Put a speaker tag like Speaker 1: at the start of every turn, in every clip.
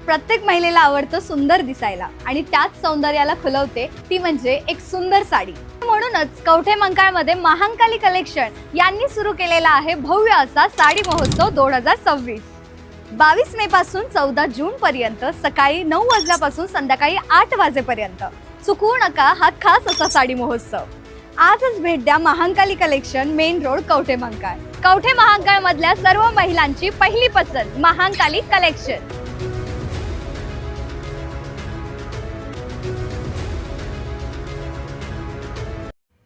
Speaker 1: प्रत्येक महिलेला आवडतं सुंदर दिसायला आणि त्याच सौंदर्याला खुलवते ती म्हणजे एक सुंदर साडी। म्हणूनच कवठे मंकाळमध्ये महांकाली कलेक्शन यांनी सुरू केलेला आहे भव्य असा साडी महोत्सव 2026। 22 मे पासून 14 जून पर्यंत सकाळी 9 वाजल्यापासून संध्याकाळी 8 वाजेपर्यंत चुकवू नका हा खास असा साडी महोत्सव। आजच भेट द्या Mahankali collection, main road, Kavathe मंकाळ। Kavathe Mahankal मधल्या सर्व महिलांची पहिली पसंत महांकाली कलेक्शन।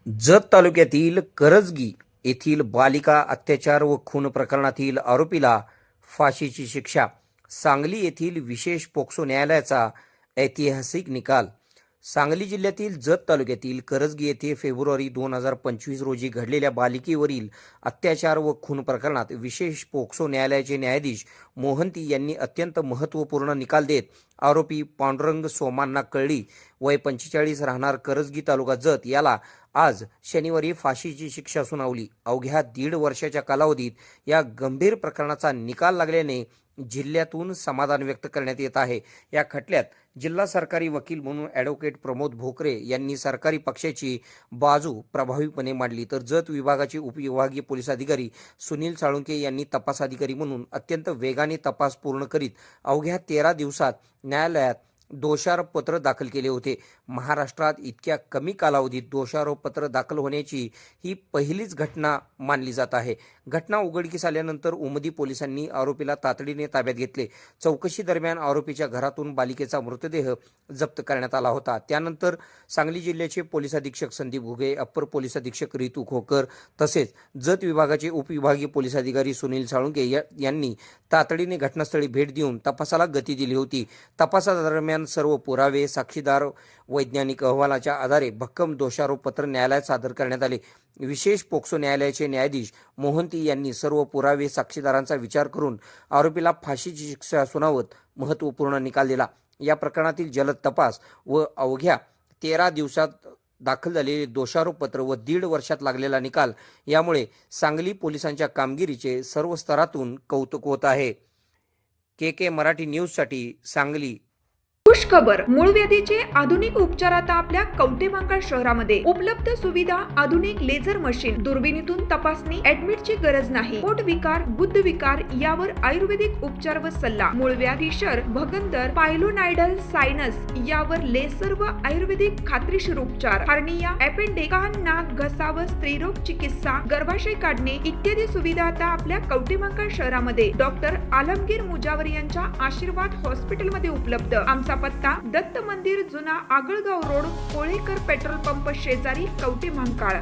Speaker 2: जत तालुक्यातील करजगी येथील बालिका अत्याचार व खून प्रकरणातील आरोपीला फाशीची शिक्षा। सांगली येथील विशेष पोक्सो न्यायालयाचा ऐतिहासिक निकाल। सांगली जिल्ह्यातील जत तालुक्यातील करजगी येथे फेब्रुवारी 2025 रोजी घडलेल्या बालिकेवरील अत्याचार व खून प्रकरणात विशेष पोक्सो न्यायालयाचे न्यायाधीश मोहंती यांनी अत्यंत महत्त्वपूर्ण निकाल देत आरोपी पांडुरंग सोमांना कळली, वय 45, राहणार करजगी, तालुका जत, याला आज शनिवारी फाशीची शिक्षा सुनावली। अवघ्या 1.5 वर्षाच्या कालावधीत या गंभीर प्रकरणाचा निकाल लागल्याने जिल्ह्यातून समाधान व्यक्त करण्यात येत आहे। या खटल्यात जिल्हा सरकारी वकील म्हणून ॲडव्होकेट प्रमोद भोकरे यांनी सरकारी पक्षाची बाजू प्रभावीपणे मांडली, तर जत विभागाचे उपविभागीय पोलीस अधिकारी सुनील साळुंके यांनी तपास अधिकारी म्हणून अत्यंत वेगाने तपास पूर्ण करीत अवघ्या 13 दिवसात न्यायालयात दोषारोपपत्र दाखल केले होते। महाराष्ट्रात इतक्या कमी कालावधीत दोषारोपपत्र दाखल होण्याची ही पहिलीच घटना मानली जात आहे। घटना उघडकीस आल्यानंतर उमदी पोलिसांनी आरोपीला तातडीने ताब्यात घेतले। चौकशी दरम्यान आरोपीच्या घरातून बालिकेचा मृतदेह जप्त करण्यात आला होता। त्यानंतर सांगली जिल्ह्याचे पोलीस अधीक्षक संदीप घुगे, अप्पर पोलीस अधीक्षक रितू खोकर तसेच जत विभागाचे उपविभागीय पोलीस अधिकारी सुनील साळुंके यांनी तातडीने घटनास्थळी भेट देऊन तपासाला गती दिली होती। तपासादरम्यान सर्व पुरावे, साक्षीदार, वैज्ञानिक अहवालाच्या आधारे भक्कम दोषारोपपत्र न्यायालयात सादर करण्यात आले। विशेष पोक्सो न्यायालयाचे न्यायाधीश मोहंती यांनी सर्व पुरावे, साक्षीदारांचा विचार करून आरोपीला फाशीची शिक्षा सुनावत महत्त्वपूर्ण निकाल दिला। या प्रकरणातील जलद तपास व अवघ्या 13 दिवसात दाखल झालेले दोषारोपपत्र व 1.5 वर्षात लागलेला निकाल यामुळे सांगली पोलिसांच्या कामगिरीचे सर्व स्तरातून कौतुक होत आहे। के मराठी न्यूजसाठी सांगली।
Speaker 3: खुशखबर, मूळव्याधीचे आधुनिक उपचार आता आपल्या कवठे मंकाळ शहरामध्ये उपलब्ध। सुविधा, आधुनिक लेझर मशीन, दुर्बिणीतून तपासणी, ऍडमिटची गरज नाही। पोट विकार, गुद विकार यावर आयुर्वेदिक उपचार व सल्ला। मूळव्याधी, शर, भगंदर, पायलोनायडल, सायनस यावर लेसर व आयुर्वेदिक खात्रीशीर उपचार। हर्निया, अपेंडिक्स, कान, नाक, घसा व स्त्रीरोग चिकित्सा, गर्भाशय काढणे इत्यादी सुविधा आता आपल्या कवठे मंकाळ शहरामध्ये डॉक्टर आलमगीर मुजावर यांच्या आशीर्वाद हॉस्पिटल मध्ये उपलब्ध। आमचा पत्ता दत्त मंदिर, जुना Agalgaon road, Kolekar petrol pump शेजारी, कवठे मंकाळ।